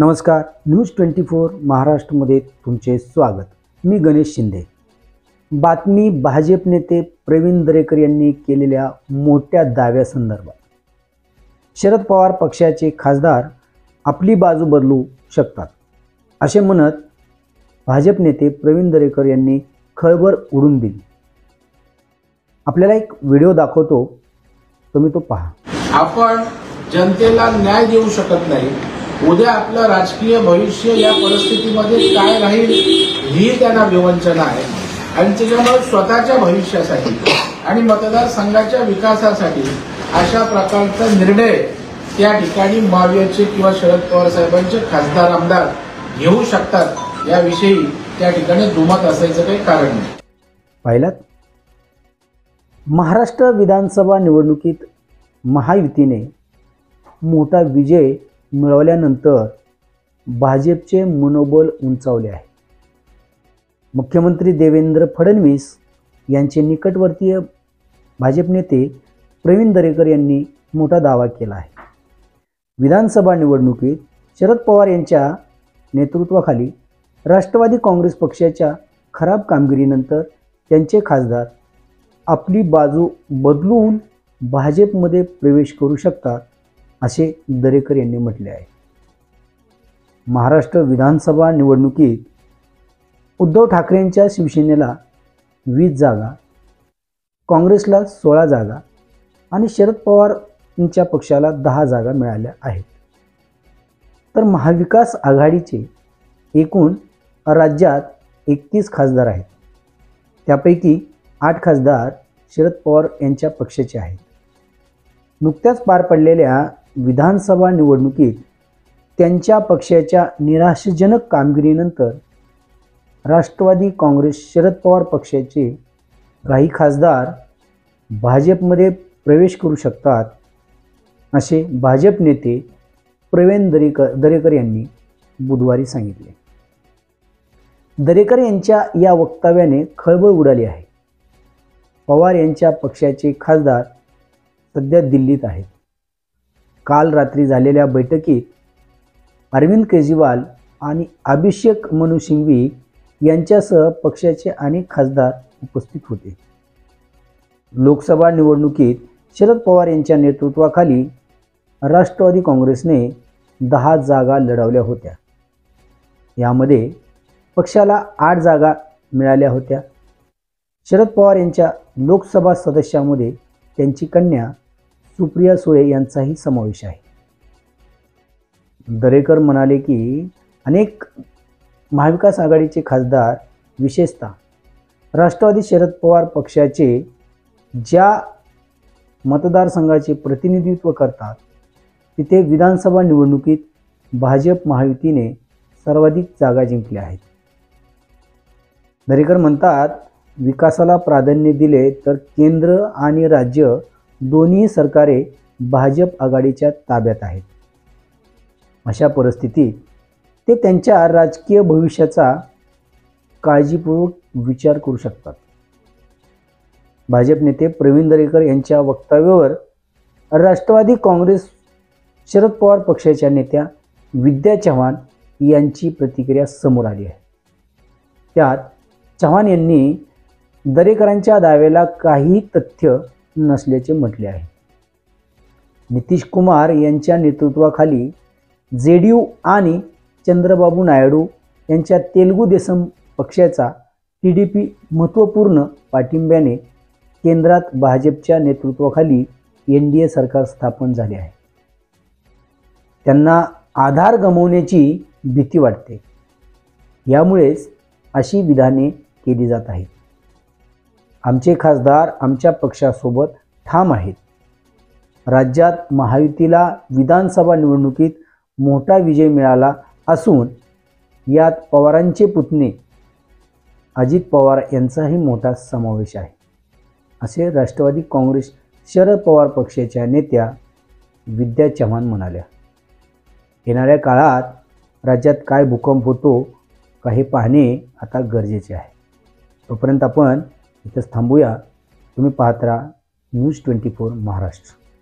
नमस्कार, न्यूज 24 महाराष्ट्रमध्ये तुमचे स्वागत। मी गणेश शिंदे। बातमी भाजप नेते प्रवीण दरेकर यांनी केलेल्या मोठ्या दाव्यासंदर्भात। शरद पवार पक्षाचे खासदार आपली बाजू बदलू शकतात असे म्हणत भाजप नेते प्रवीण दरेकर यांनी खळबळ उडवून दिली। आपल्याला एक व्हिडिओ दाखवतो, तुम्ही तो पहा। आपण जनतेला न्याय देऊ शकत नाही। उद्या आपलं राजकीय भविष्य या परिस्थितीमध्ये काय राहील ही त्यांना विवंचना आहे आणि त्याच्यामुळे स्वतःच्या भविष्यासाठी आणि मतदारसंघाच्या विकासासाठी अशा प्रकारचा निर्णय त्या ठिकाणी महाविकासचे किंवा शरद पवार साहेबांचे खासदार आमदार घेऊ शकतात याविषयी त्या ठिकाणी दुमत असायचं काही कारण नाही। पाहिलात, महाराष्ट्र विधानसभा निवडणुकीत महायुतीने मोठा विजय मिळवल्यानंतर भाजपचे मनोबल उंचावले आहे। मुख्यमंत्री देवेंद्र फडणवीस यांचे निकटवर्तीय भाजप नेते प्रवीण दरेकर यांनी मोठा दावा केला आहे। विधानसभा निवडणुकीत शरद पवार यांच्या नेतृत्वाखाली राष्ट्रवादी काँग्रेस पक्षाच्या खराब कामगिरीनंतर त्यांचे खासदार आपली बाजू बदलून भाजपमध्ये प्रवेश करू शकतात असे दरेकर यांनी म्हटले आहे। महाराष्ट्र विधानसभा निवडणुकीत उद्धव ठाकरेंच्या शिवसेनेला 20 जागा, काँग्रेसला 16 जागा आणि शरद पवार यांच्या पक्षाला 10 जागा मिळाल्या आहेत। तर महाविकास आघाडीचे एकूण राज्यात 31 खासदार आहेत। त्यापैकी 8 खासदार शरद पवार यांच्या पक्षाचे आहेत। नुकत्याच पार पडलेल्या विधानसभा निवडणुकीत त्यांच्या पक्षाच्या निराशाजनक कामगिरीनंतर राष्ट्रवादी काँग्रेस शरद पवार पक्षाचे काही खासदार भाजपमध्ये प्रवेश करू शकतात असे भाजप नेते प्रवीण दरेकर यांनी बुधवारी सांगितले। दरेकर यांच्या या वक्तव्याने खळबळ उडाली आहे। पवार यांच्या पक्षाचे खासदार सध्या दिल्लीत आहेत। काल रात्री झालेल्या बैठकीत अरविंद केजरीवाल आणि अभिषेक मनु सिंघवी यांच्यासह पक्षाचे अनेक खासदार उपस्थित होते। लोकसभा निवडणुकीत शरद पवार यांच्या नेतृत्वाखाली राष्ट्रवादी काँग्रेसने 10 जागा लढवल्या होत्या। यामध्ये पक्षाला 8 जागा मिळाल्या होत्या। शरद पवार यांच्या लोकसभा सदस्यामध्ये त्यांची कन्या सुप्रिया सुळे यांचाही समावेश आहे। दरेकर म्हणाले की अनेक महाविकास आघाडीचे खासदार, विशेषतः राष्ट्रवादी शरद पवार पक्षाचे ज्या मतदारसंघाचे प्रतिनिधित्व करतात तिथे विधानसभा निवडणुकीत भाजप महायुतीने सर्वाधिक जागा जिंकल्या आहेत। दरेकर म्हणतात, विकासाला प्राधान्य दिले तर केंद्र आणि राज्य दोन्ही सरकारे भाजप आघाडीच्या ताब्यात आहेत। अशा परिस्थितीत ते त्यांच्या राजकीय भविष्याचा काळजीपूर्वक विचार करू शकतात। भाजप नेते प्रवीण दरेकर यांच्या वक्तव्यावर राष्ट्रवादी काँग्रेस शरद पवार पक्षाच्या नेत्या विद्या चव्हाण यांची प्रतिक्रिया समोर आली आहे। त्यात चव्हाण यांनी दरेकरांच्या दाव्याला काही तथ्य नसल्याचे म्हटले आहे। नितीश कुमार यांच्या नेतृत्वाखाली जेडीयू आणि चंद्रबाबू नायडू यांच्या तेलुगू देसम पक्षाचा टीडीपी महत्त्वपूर्ण पाठिंब्याने केंद्रात भाजपच्या नेतृत्वाखाली एनडीए सरकार स्थापन झाले आहे। त्यांना आधार गमावण्याची भीती वाटते, यामुळेच अशी विधाने केली जात आहेत। आमचे खासदार आमच्या पक्षासोबत ठाम आहेत। राज्यात महायुतीला विधानसभा निवडणुकीत मोठा विजय मिळाला असून यात पवारांचे पुतणे अजित पवार यांचाही मोठा समावेश आहे, असे राष्ट्रवादी काँग्रेस शरद पवार पक्षाच्या नेत्या विद्या चव्हाण म्हणाल्या। येणाऱ्या काळात राज्यात काय भूकंप होतो काही पाहणे आता गरजेचे आहे। तोपर्यंत आपण इथंच थांबूया। तुम्ही पाहत राहा न्यूज 24 महाराष्ट्र।